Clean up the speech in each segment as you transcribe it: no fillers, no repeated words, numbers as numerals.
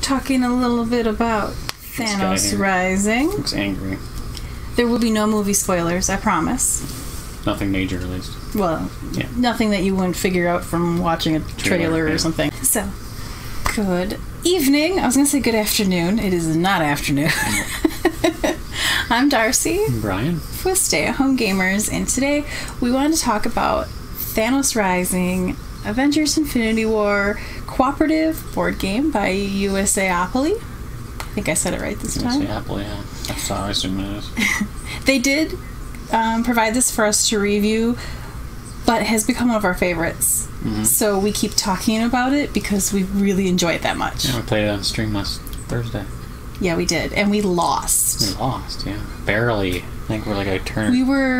talking a little bit about Thanos Rising. Looks angry. There will be no movie spoilers, I promise. Nothing major, at least. Well, yeah. Nothing that you wouldn't figure out from watching a trailer or something. So, good evening. I was going to say good afternoon. It is not afternoon. I'm Darcy. I'm Brian. With Stay at Home Gamers, and today we wanted to talk about Thanos Rising, Avengers Infinity War, cooperative board game by USAopoly. I think I said it right this time. USAopoly, yeah. That's how I assume it is. They did provide this for us to review, but it has become one of our favorites. Mm-hmm. So we keep talking about it because we really enjoy it that much. Yeah, we played it on stream last Thursday. Yeah, we did. And we lost. We lost, yeah. Barely. I think we're like a turn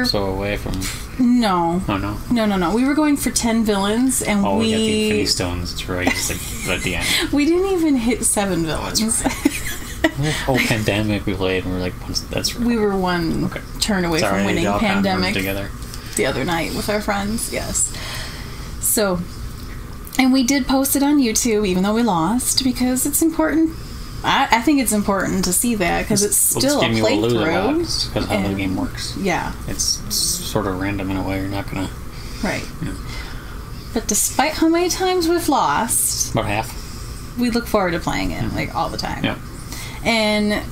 so away from... No. Oh, no? No. We were going for 10 villains, and we got the Infinity Stones. That's right. It's like, at the end. We didn't even hit 7 villains. Oh, that's right. The whole pandemic we played, and we were like, that's right. We were one turn away from winning pandemic together. The other night with our friends, yes. So, and we did post it on YouTube, even though we lost, because it's important. I think it's important to see that, because it's still a playthrough. Because how the game works. Yeah. It's sort of random in a way. You're not going to... Right. Yeah. But despite how many times we've lost... About half. We look forward to playing it, like, all the time. Yeah. And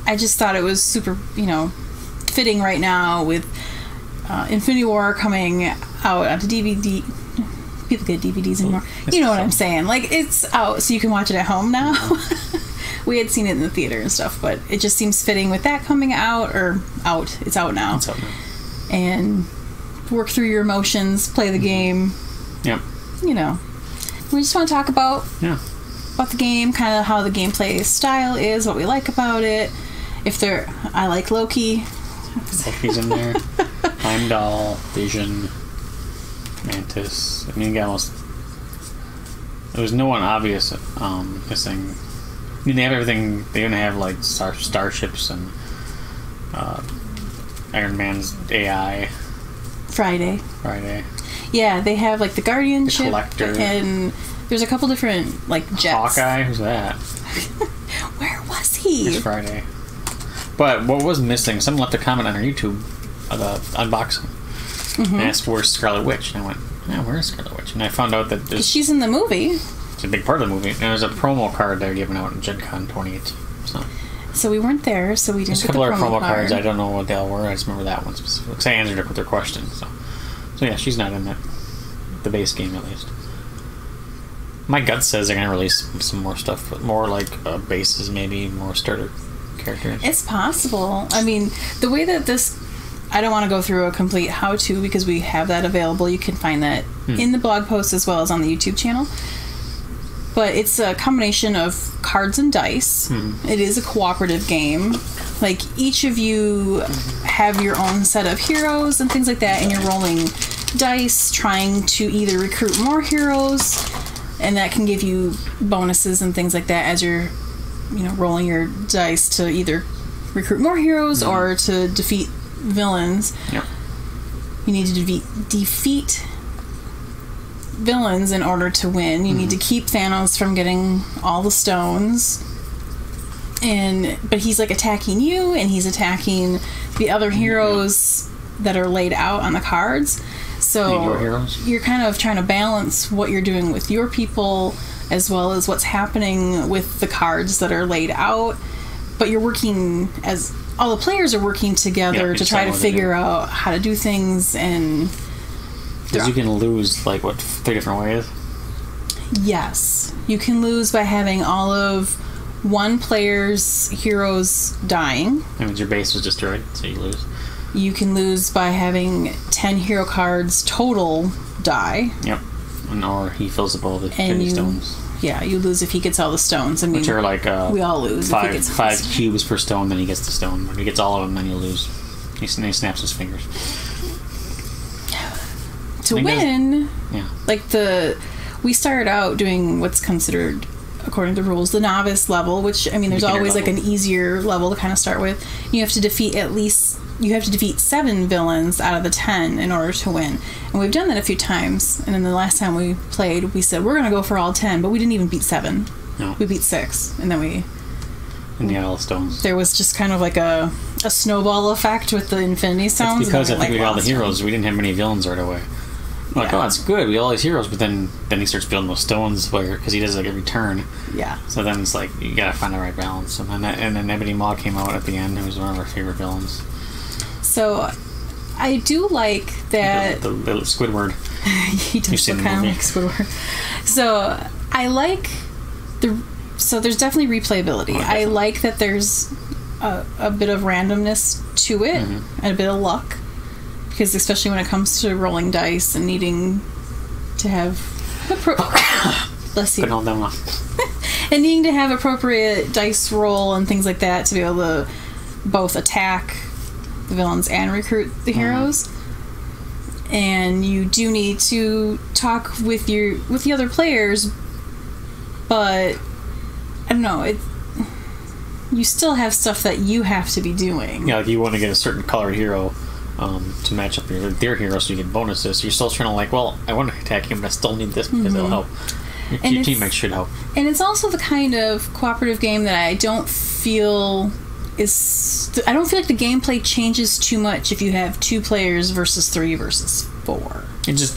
I just thought it was super, fitting right now with Infinity War coming out onto DVD. People get DVDs anymore. You know what I'm saying. Like, it's out, so you can watch it at home now. We had seen it in the theater and stuff, but it just seems fitting with that coming out, It's out now. It's out now. And work through your emotions, play the game. Yep. We just want to talk about the game, kind of how the gameplay style is, what we like about it. I like Loki. Loki's in there. Heimdall, Vision, Mantis. I mean, there was no one obvious missing. I mean, they have everything. They even have like starships and Iron Man's AI. Friday. Yeah, they have like the Guardian ship, Collector, and there's a couple different like jets. Hawkeye, who's that? Where was he? It's Friday. But what was missing? Someone left a comment on our YouTube of the unboxing. Mm-hmm. And asked where's Scarlet Witch, and I went, yeah, where's Scarlet Witch? And I found out that she's in the movie. It's a big part of the movie. And there's a promo card they're giving out in Gen Con 28. So we weren't there, so we didn't. There's a couple other promo cards. I don't know what they all were. I just remember that one specifically. Because I answered it with their question. So yeah, she's not in the base game at least. My gut says they're gonna release some more stuff, but more like bases, maybe more starter characters. It's possible. I mean, the way that this. I don't want to go through a complete how-to because we have that available. You can find that in the blog post as well as on the YouTube channel. But it's a combination of cards and dice. It is a cooperative game. Like, each of you have your own set of heroes and things like that, and you're rolling dice, trying to either recruit more heroes, and that can give you bonuses and things like that as you're, rolling your dice to either recruit more heroes or to defeat villains. Yeah. You need to defeat villains in order to win. You need to keep Thanos from getting all the stones. But he's like attacking you, and he's attacking the other heroes that are laid out on the cards. So you're kind of trying to balance what you're doing with your people as well as what's happening with the cards that are laid out. But you're working as all the players are working together to try to figure out how to do things, and because you can lose like 3 different ways. Yes, you can lose by having all of one player's heroes dying. That means your base was destroyed, so you lose. You can lose by having 10 hero cards total die. Yep, or he fills up all the kidney stones. Yeah, you lose if he gets all the stones. I mean, which are like we all lose. Five, if he gets five cubes per stone, then he gets the stone. When he gets all of them, then you lose. He snaps his fingers. To win, like we started out doing what's considered, according to the rules, the novice level. Which I mean, there's always like an easier level to kind of start with. You have to defeat 7 villains out of the 10 in order to win. And we've done that a few times. And then the last time we played, we said, we're going to go for all 10, but we didn't even beat 7. No. We beat 6, and then we... In the Isle of Stones. There was just kind of like a snowball effect with the Infinity Stones. It's because I think like, we got all the heroes. We didn't have many villains right away. Like, oh, it's good. We got all these heroes, but then he starts building those stones because he does like every turn. Yeah. So then it's like you gotta find the right balance. And then Ebony Maw came out at the end. It was one of our favorite villains. So I do like that the Squidward. He does look kind of like Squidward. So I like so there's definitely replayability. I like that there's a bit of randomness to it and a bit of luck. Because especially when it comes to rolling dice and needing to have bless you. And needing to have appropriate dice roll and things like that to be able to both attack the villains and recruit the heroes. And you do need to talk with the other players, but I don't know, you still have stuff that you have to be doing. Yeah, like you want to get a certain colored hero to match up their hero so you get bonuses. So you're still trying to like, well, I want to attack him, but I still need this because it'll help. Your teammates should help. And it's also the kind of cooperative game that I don't feel like the gameplay changes too much if you have 2 players versus 3 versus 4. It just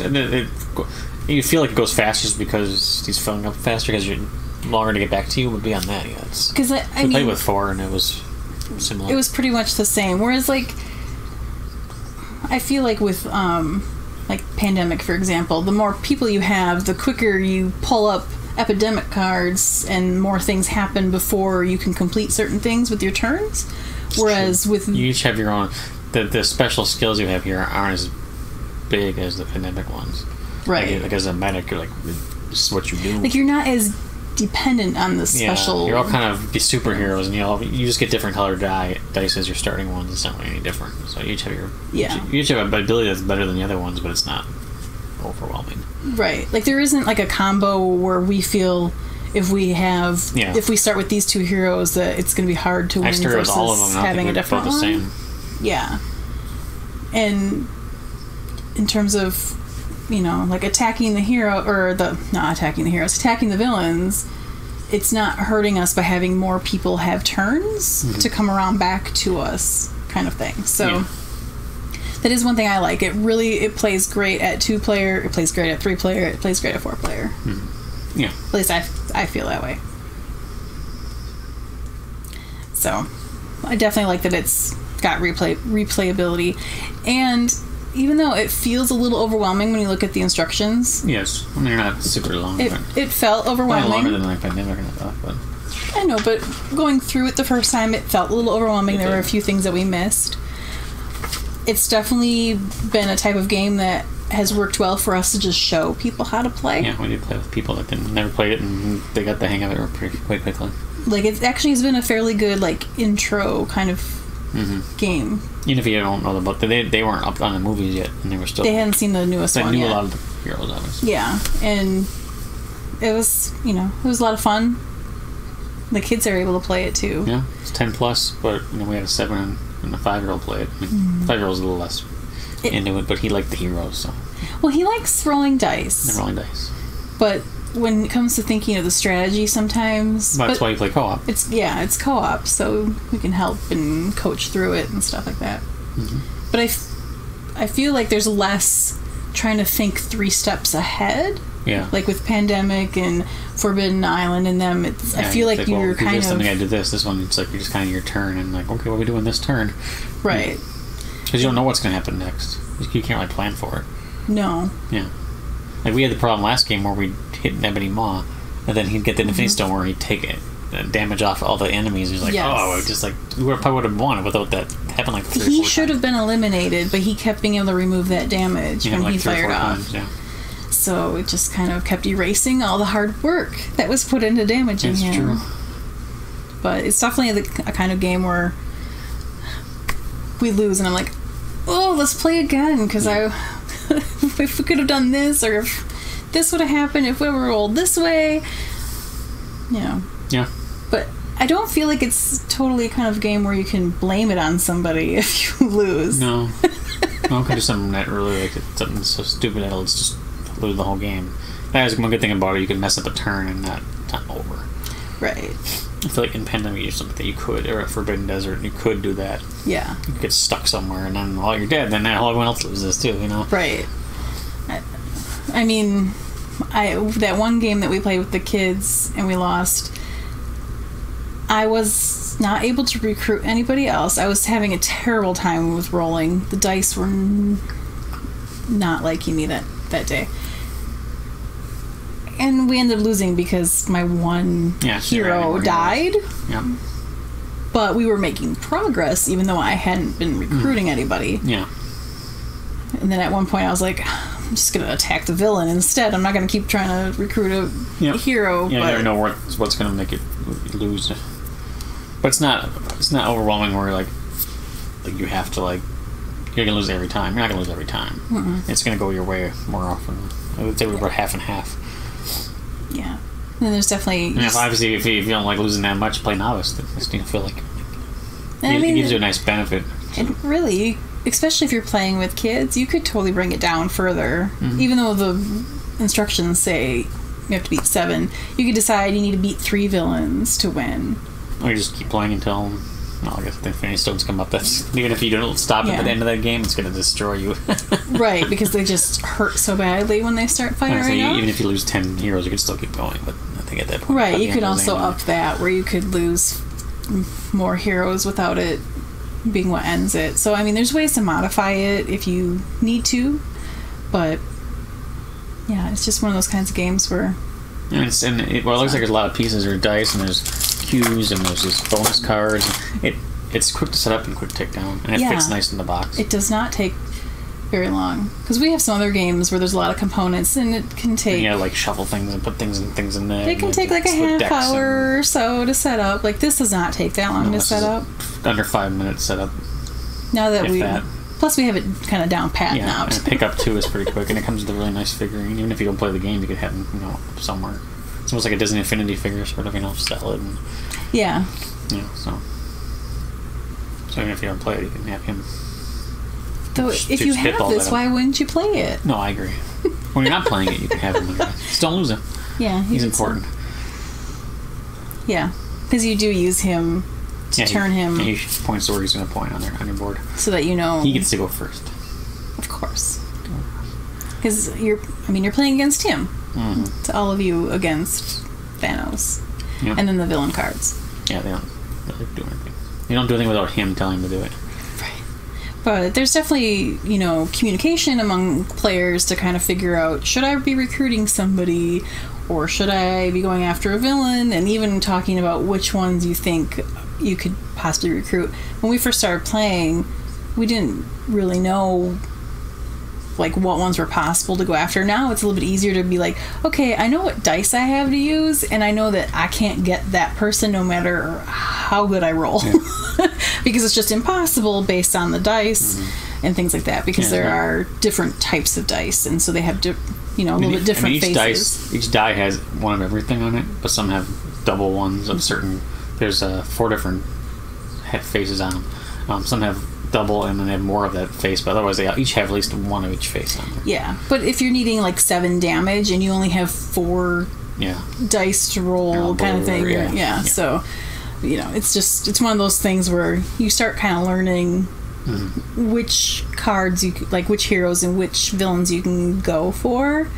you feel like it goes faster just because he's filling up faster because you're longer to get back to you. But beyond that, yeah, it's because I played with 4 and it was similar. It was pretty much the same. Whereas like I feel like with like Pandemic, for example, the more people you have, the quicker you pull up epidemic cards and more things happen before you can complete certain things with your turns. Whereas with you each have your own the special skills you have here aren't as big as the Pandemic ones. Right. Like as a medic, you're like, this is what you do. Like you're not as dependent on the special. Yeah, you're all kind of superheroes, and you just get different colored dice as your starting ones. It's not really any different. So you each have you each have an ability that's better than the other ones, but it's not overwhelming. Right. Like there isn't like a combo where we feel if we start with these 2 heroes that it's going to be hard to win versus all of them. having a different one. The same. Yeah. And in terms of like attacking the hero attacking the villains, it's not hurting us by having more people have turns to come around back to us kind of thing. So that is one thing I like. It plays great at 2-player, it plays great at 3-player, it plays great at 4-player. Yeah. At least I feel that way. So I definitely like that it's got replayability. And even though it feels a little overwhelming when you look at the instructions. Yes. I mean, they're not super long. It felt overwhelming. Longer than like Pandemic and stuff, but... I know, but going through it the first time, it felt a little overwhelming. There were a few things that we missed. It's definitely been a type of game that has worked well for us to just show people how to play. Yeah, we did play with people that never played it, and they got the hang of it quite quickly. Like, it actually has been a fairly good, like, intro kind of game. Even if you don't know about they weren't up on the movies yet, and they were still... They hadn't seen the newest one yet. They knew a lot of the heroes, obviously. Yeah, and it was, it was a lot of fun. The kids are able to play it, too. Yeah, it's 10 plus, but, we had a 7 and a 5-year-old play it. I mean, 5-year-old's a little less into it, but he liked the heroes, so... Well, he likes rolling dice. And rolling dice. But when it comes to thinking of the strategy sometimes... That's why you play co-op. It's co-op, so we can help and coach through it and stuff like that. But I feel like there's less trying to think 3 steps ahead. Yeah. Like with Pandemic and Forbidden Island and them, I feel like you're kind of... something I did this one, it's like you're just kind of your turn, and like, okay, what are we doing this turn? Right. Because you don't know what's going to happen next. You can't really plan for it. No. Yeah. Like we had the problem last game where we hit an Ebony Maw, and then he'd get the Infinity Stone where he'd take it, damage off all the enemies. He's like, we probably would have won without that happening like 3 or 4 times. He should have been eliminated, but he kept being able to remove that damage when he fired off. So it just kind of kept erasing all the hard work that was put into damaging him. True. But it's definitely a kind of game where we lose, and I'm like, oh, let's play again, because if we could have done this, or if this would have happened, if we were rolled this way, Yeah. But I don't feel like it's totally a kind of game where you can blame it on somebody if you lose. No. No, it could do something that really, like, something so stupid that'll just lose the whole game. That is one good thing about it. You can mess up a turn and not over. Right. I feel like in Pandemic or something that you could, or a Forbidden Desert, you could do that. Yeah. You could get stuck somewhere, and then while you're dead, then everyone else loses too, you know? Right. I mean, that one game that we played with the kids and we lost, I was not able to recruit anybody else. I was having a terrible time with rolling. The dice were not liking me that day. And we ended up losing because my one hero died. Yep. But we were making progress, even though I hadn't been recruiting anybody. Yeah. And then at one point I was like, I'm just going to attack the villain instead. I'm not going to keep trying to recruit a hero. Yeah, but you never know what's going to make it lose. But it's not overwhelming where like you have to like, you're going to lose every time. You're not going to lose every time. Mm-mm. It's going to go your way more often. I would say we're about half and half. Yeah. And then there's definitely... And obviously, if you don't like losing that much, play novice. You feel like it gives you a nice benefit. So. And really, especially if you're playing with kids, you could totally bring it down further. Mm-hmm. Even though the instructions say you have to beat 7, you could decide you need to beat 3 villains to win. Or you just keep playing until... Well, I guess the Infinity Stones come up. That's even if you don't stop at the end of that game, it's going to destroy you. Right, because they just hurt so badly when they start firing up. Even if you lose 10 heroes, you can still keep going. But I think at that point, right, you could also up that where you could lose more heroes without it being what ends it. So I mean, there's ways to modify it if you need to, but yeah, it's just one of those kinds of games where. It looks like there's a lot of pieces or dice, and there's cues, and there's these bonus cards. It's quick to set up and quick to take down, and it fits nice in the box. It does not take very long because we have some other games where there's a lot of components, and it can take. Yeah, like shuffle things and put things in there. It can take like a half hour or so to set up. Like this does not take that long to set up. Under 5 minutes set up. Now that plus we have it kind of down pat now. And pick up 2 is pretty quick, and it comes with a really nice figurine. Even if you don't play the game, you could have them, somewhere. It's almost like a Disney Infinity figure, sort of, sell it. And, yeah. Yeah, so even if you don't play it, you can have him. Though, if you have this, why wouldn't you play it? No, I agree. When you're not playing it, you can have him. Just don't lose him. Yeah. He's important. Yeah. Because you do use him to turn him. He points to where he's going to point on your board. So that you know. He gets to go first. Of course. Because you're playing against him. Mm-hmm. To all of you against Thanos. Yep. And then the villain cards. Yeah, they don't really do anything. You don't do anything without him telling you to do it. Right. But there's definitely, communication among players to kind of figure out, should I be recruiting somebody or should I be going after a villain? And even talking about which ones you think you could possibly recruit. When we first started playing, we didn't really know like what ones were possible to go after. Now it's a little bit easier to be like, okay, I know what dice I have to use, and I know that I can't get that person no matter how good I roll. Yeah. Because it's just impossible based on the dice and things like that, because there are different types of dice, and so they have a little bit different faces. Each die has one of everything on it, but some have double ones of certain. There's 4 different faces on them. Some have double, and then they have more of that face, but otherwise they each have at least one of each face on there. Yeah, but if you're needing like 7 damage and you only have 4 dice to roll, kind of thing, so it's one of those things where you start kind of learning which cards which heroes and which villains you can go for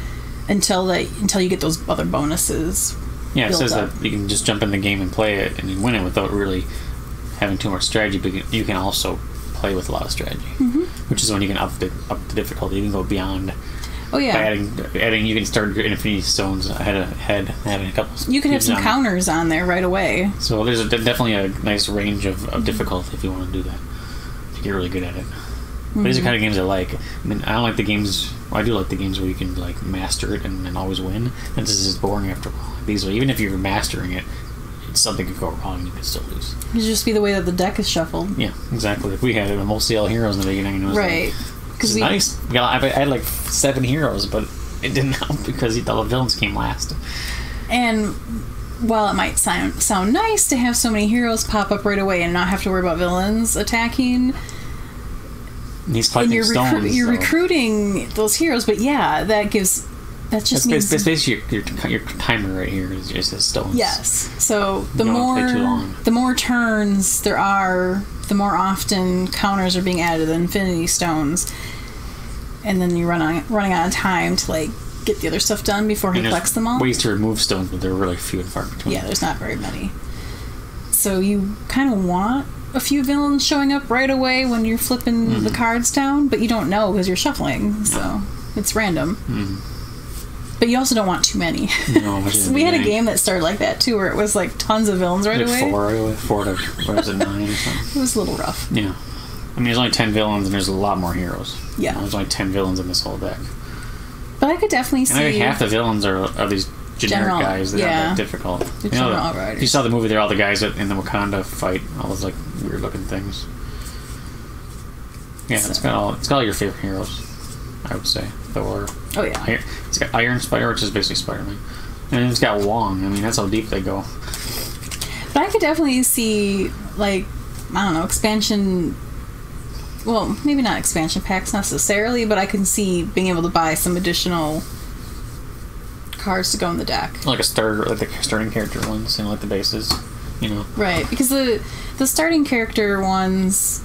until you get those other bonuses. Yeah, it says that you can just jump in the game and play it and you win it without really having too much strategy, but you can also play with a lot of strategy, which is when you can up the difficulty. You can go beyond. Oh yeah. By adding, you can start your Infinity Stones ahead, having a couple. You can have some counters on there right away. So there's definitely a nice range of difficulty if you want to do that. If you get really good at it. But these are the kind of games I like. I mean, I don't like the games. Well, I do like the games where you can like master it and always win. And this is just boring after a while. These are, even if you're mastering it, something could go wrong and you could still lose. It'd just be the way that the deck is shuffled. Yeah, exactly. If we had mostly all heroes in the beginning, it was right? Because nice. I had like 7 heroes, but it didn't help because the villains came last. And while it might sound nice to have so many heroes pop up right away and not have to worry about villains attacking, he's collecting stones. You're recruiting those heroes, but that gives that just means... That's basically your timer right here is just stones. Yes. So the You don't stay too long. more turns there are, the more often counters are being added to the Infinity Stones. And then you're running out of time to, like, get the other stuff done before he collects them all. Ways to remove stones, but they're really few and far between. Yeah, there's not very many. So you kind of want a few villains showing up right away when you're flipping the cards down, but you don't know because you're shuffling, so it's random. But you also don't want too many. No, we had a game that started like that too, where it was like tons of villains right away. 4 to what was it, 9 or something? It was a little rough. Yeah. I mean, there's only 10 villains, and there's a lot more heroes. Yeah. There's only 10 villains in this whole deck. But I could definitely see... And I think half the villains are these generic guys that aren't that difficult. You saw the movie, they're all the guys in the Wakanda fight, all those, like, weird-looking things. Yeah, so. It's got all your favorite heroes, I would say. Thor. Oh, yeah. It's got Iron Spider, which is basically Spider-Man. And it's got Wong. I mean, that's how deep they go. But I could definitely see, like, I don't know, expansion... Well, maybe not expansion packs necessarily, but I can see being able to buy some additional cards to go in the deck. Like the starting character ones, like the bases, Right, because the starting character ones...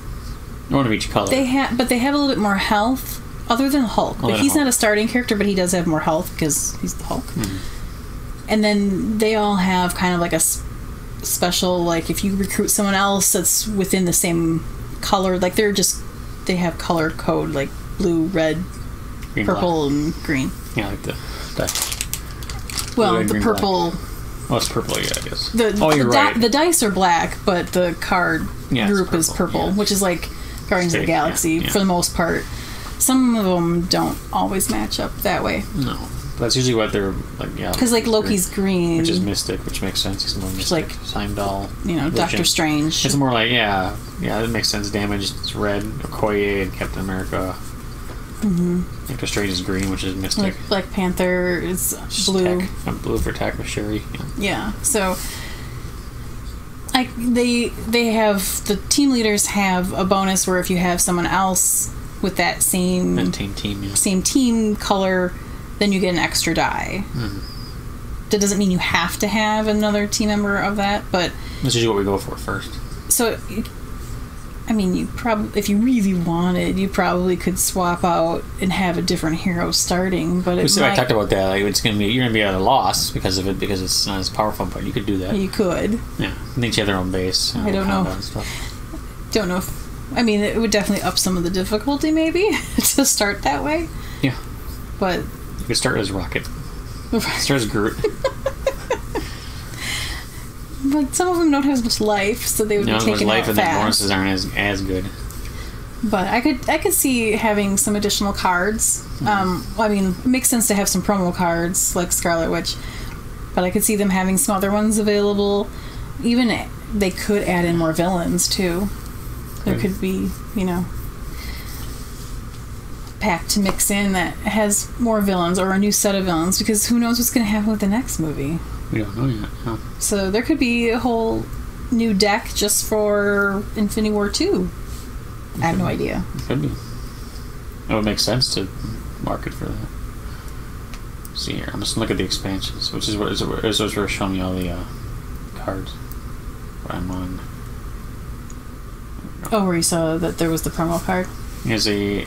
One of each color. They have a little bit more health, other than Hulk. But he's not a starting character, but he does have more health because he's the Hulk. And then they all have kind of like a special, like if you recruit someone else that's within the same color, like they have color code, like blue, red, green, purple, black. And green. Yeah, like the dice. Well, the purple... Black. Oh, it's purple, yeah, I guess. You're right. The dice are black, but the card group is purple, which is like Guardians of the Galaxy for the most part. Some of them don't always match up that way. No. That's usually what they're like, because like Loki's green, which is Mystic, which makes sense. He's more Mystic. Like Heimdall, Doctor Strange. It's more like that makes sense. Damage, it's red. Okoye and Captain America. Doctor Strange is green, which is Mystic. Like Black Panther is blue. Blue for attack with Shuri. Yeah. So, they have the team leaders have a bonus where if you have someone else with that same team color, then you get an extra die. That doesn't mean you have to have another team member of that, but this is what we go for first. So, I mean, if you really wanted, you probably could swap out and have a different hero starting. But I talked about that. Like you're gonna be at a loss because of it, because it's not as powerful. But you could do that. You could. Yeah, I think you have their own base. I don't know. Don't know. I mean, it would definitely up some of the difficulty, maybe, to start that way. Yeah. But you could start as Rocket. Start as Groot. But some of them don't have as much life, so they would be taken out fast. And the bonuses aren't as good. But I could see having some additional cards. I mean, it makes sense to have some promo cards like Scarlet Witch, but I could see them having some other ones available. Even they could add in more villains too. There could be, a pack to mix in that has more villains or a new set of villains, because who knows what's going to happen with the next movie. We don't know yet. No. So there could be a whole new deck just for Infinity War 2. I have no idea. It could be. It would make sense to market for that. Let's see here. I'm just looking at the expansions, which is where showing me all the cards. What I'm on. Oh, where you saw that there was the promo card? There's a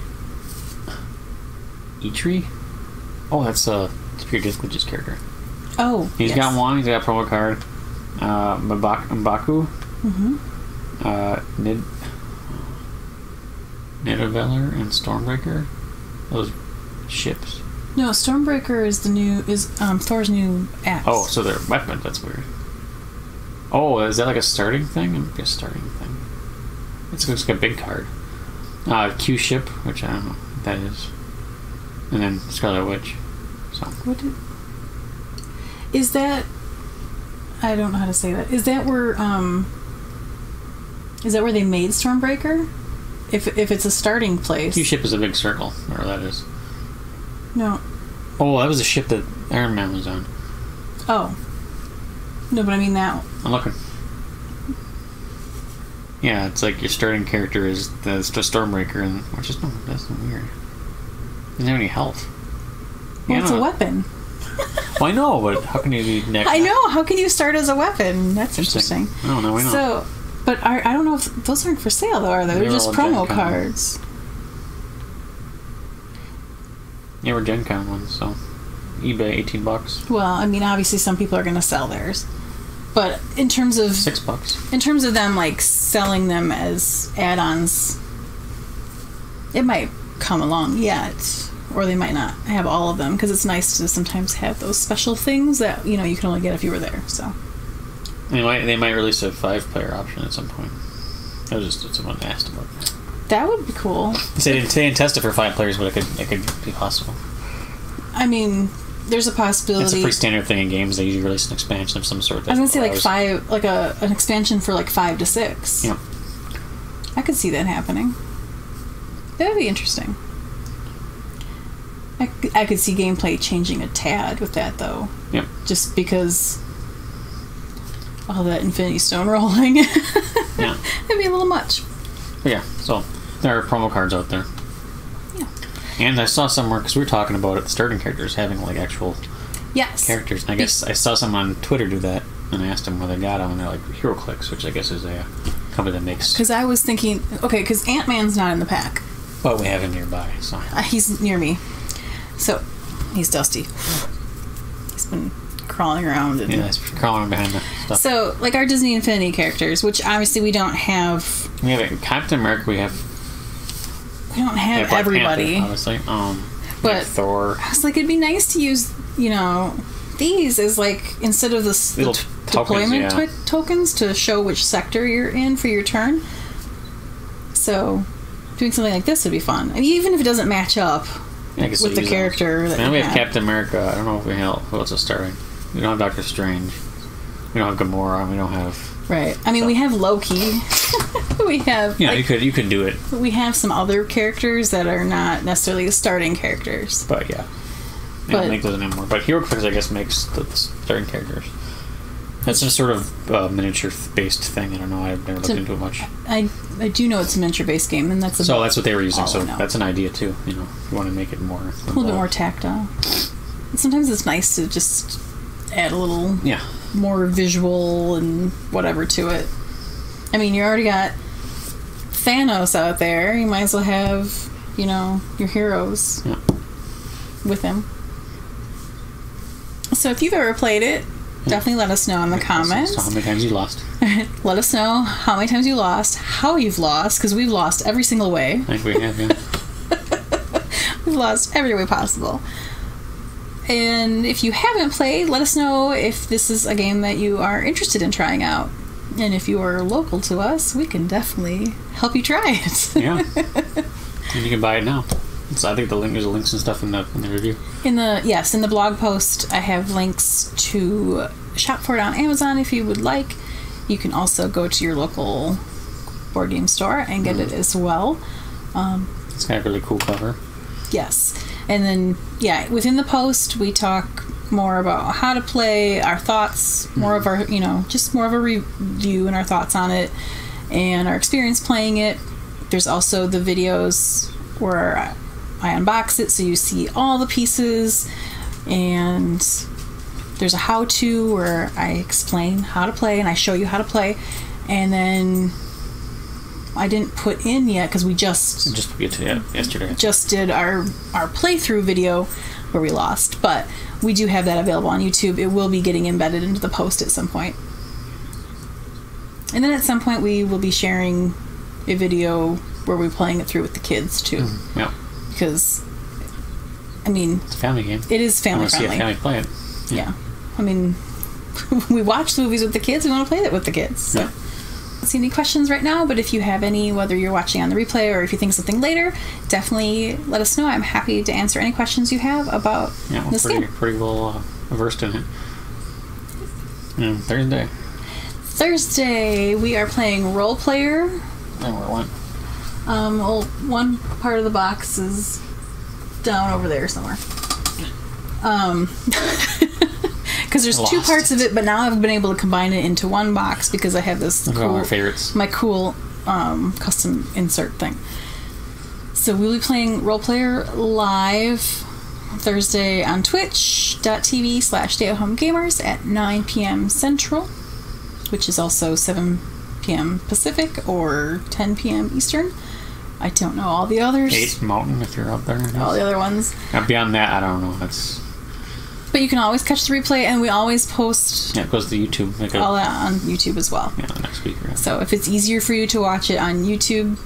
E-Tree? Oh, that's Peter Dinklage's character. Oh, He's got one. He's got a promo card. M'Baku. Nidavellir and Stormbreaker. Those ships. No, Stormbreaker is Thor's new axe. Oh, so they're weapons. That's weird. Oh, is that like a starting thing? It might be a starting thing. It looks like a big card. Q ship, which I don't know what that is. And then Scarlet Witch. So. Is that... I don't know how to say that. Is that where they made Stormbreaker? If it's a starting place. Q ship is a big circle, whatever that is. No. Oh, that was a ship that Iron Man was on. Oh. No, but I mean that. I'm looking. Yeah, it's like your starting character is the Stormbreaker, and which is that's weird. He doesn't have any health. Well, it's a weapon. Well, I know, but how can you be next? I know. How can you start as a weapon? That's interesting. I don't know. We know. So, but I don't know if those aren't for sale though, are they? They're just promo cards. Yeah, we're Gen Con ones, so eBay $18. Well, I mean, obviously some people are going to sell theirs, but in terms of $6, in terms of them like selling them as add-ons, it might come along yet, or they might not have all of them because it's nice to sometimes have those special things that you can only get if you were there. So they might release a 5-player option at some point. That was just someone asked about that. That would be cool. They didn't test it for 5 players, but it could be possible. I mean, there's a possibility. It's a pretty standard thing in games. They usually release an expansion of some sort. I was gonna say like 5, like an expansion for like 5 to 6. Yeah, I could see that happening. That would be interesting. I could see gameplay changing a tad with that though. Yep. Just because all that Infinity Stone rolling. Yeah. It'd be a little much. But yeah, so there are promo cards out there. Yeah. And I saw somewhere, because we were talking about it, the starting characters having like actual characters. And I guess I saw someone on Twitter do that, and I asked them where they got them, and they're like HeroClix, which I guess is a company that makes... Because I was thinking, okay, because Ant-Man's not in the pack. But we have him nearby, so... He's near me. So, he's dusty. He's been crawling around. Yeah, he's crawling behind the stuff. So, like our Disney Infinity characters, which obviously we don't have... We have Captain America, we don't have everybody. Panther, obviously. But Thor. I was like, it'd be nice to use, these as like, instead of the deployment tokens to show which sector you're in for your turn. So, doing something like this would be fun. I mean, even if it doesn't match up with the character that we have Captain America. I don't know if we have... Who else is starting? We don't have Doctor Strange. We don't have Gamora. We don't have... Right. I mean, we have Loki. We have... Yeah, you could do it. We have some other characters that are not necessarily starting characters. But yeah. They don't make those anymore. But HeroClix, I guess, makes the starting characters. That's some sort of miniature-based thing. I don't know. I've never looked into it much. I do know it's a miniature-based game, and that's... So that's what they were using. So that's an idea, too. If you want to make it more... A little bit more tactile. Sometimes it's nice to just add a little... Yeah. More visual and whatever to it. I mean, you already got Thanos out there. You might as well have, your heroes with him. So if you've ever played it, definitely let us know in the comments. So how many times you lost. Let us know how many times you lost, how you've lost, because we've lost every single way. I think we have, yeah. We've lost every way possible. And if you haven't played, let us know if this is a game that you are interested in trying out. And if you are local to us, we can definitely help you try it. Yeah. And you can buy it now. So I think there's links and stuff in the review. In the blog post, I have links to shop for it on Amazon if you would like. You can also go to your local board game store and get it as well. It's got a really cool cover. Yes. And then, within the post, we talk more about how to play, our thoughts, more of our, just more of a review and our thoughts on it, and our experience playing it. There's also the videos where I unbox it, so you see all the pieces, and there's a how-to where I explain how to play, and I show you how to play, and then... I didn't put in yet because we just yesterday. Just did our playthrough video where we lost, but we do have that available on YouTube. It will be getting embedded into the post at some point, and then at some point we will be sharing a video where we're playing it through with the kids too. Mm-hmm. Yeah, because I mean, it's a family game. It is family friendly. See a family play it. Yeah, I mean, we watch the movies with the kids. We want to play it with the kids. So. Yeah. See any questions right now, but if you have any, whether you're watching on the replay or if you think something later, definitely let us know. I'm happy to answer any questions you have about this game. Pretty well versed in it. Thursday we are playing Role Player. And where it went? One part of the box is down over there somewhere. Because there's two parts of it, but now I've been able to combine it into one box because I have this my cool custom insert thing. So we'll be playing Role Player live Thursday on twitch.tv/stayathomegamers at 9 p.m. Central, which is also 7 p.m. Pacific or 10 p.m. Eastern. I don't know all the others. 8 Mountain, if you're up there. All the other ones. Now, beyond that, I don't know. That's... But you can always catch the replay, and we always post... Yeah, it goes to YouTube. All that on YouTube as well. Yeah, the next week. Right? So if it's easier for you to watch it on YouTube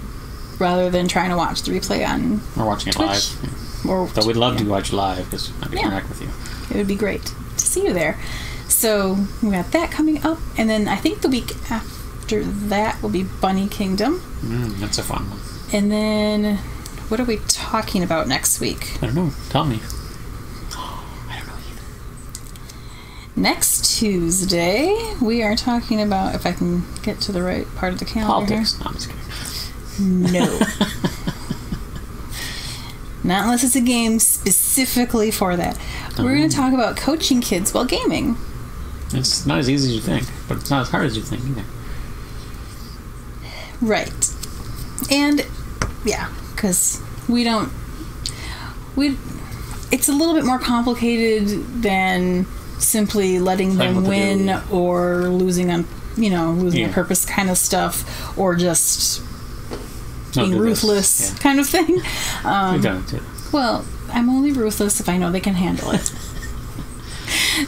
rather than trying to watch the replay on Or watching it Twitch, live. Yeah. Or, so we'd love to watch live, because I can interact with you. It would be great to see you there. So we got that coming up, and then I think the week after that will be Bunny Kingdom. That's a fun one. And then, what are we talking about next week? I don't know. Tell me. I don't know either. Next Tuesday, we are talking about, if I can get to the right part of the calendar. Politics. Here. No, I'm just kidding. No. Not unless it's a game specifically for that. We're going to talk about coaching kids while gaming. It's not as easy as you think, but it's not as hard as you think either. Right. And, yeah, because it's a little bit more complicated than simply letting them win or losing on purpose kind of stuff, or just being ruthless kind of thing. We've done it too. Well, I'm only ruthless if I know they can handle it.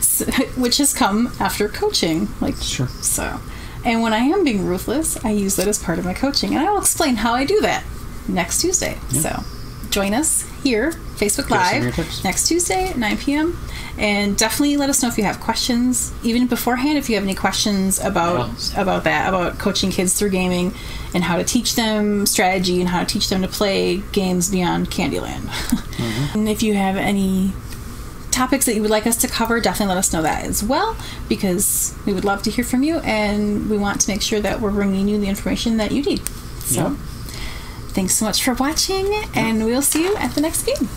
So, which has come after coaching. Sure. So, and when I am being ruthless, I use that as part of my coaching, and I will explain how I do that next Tuesday. Yeah. So, join us here, Facebook Live, next Tuesday at 9 p.m. And definitely let us know if you have questions, even beforehand, if you have any questions about coaching kids through gaming and how to teach them strategy and how to teach them to play games beyond Candyland. Mm-hmm. And if you have any topics that you would like us to cover, definitely let us know that as well, because we would love to hear from you, and we want to make sure that we're bringing you the information that you need. So, Thanks so much for watching, and we'll see you at the next game.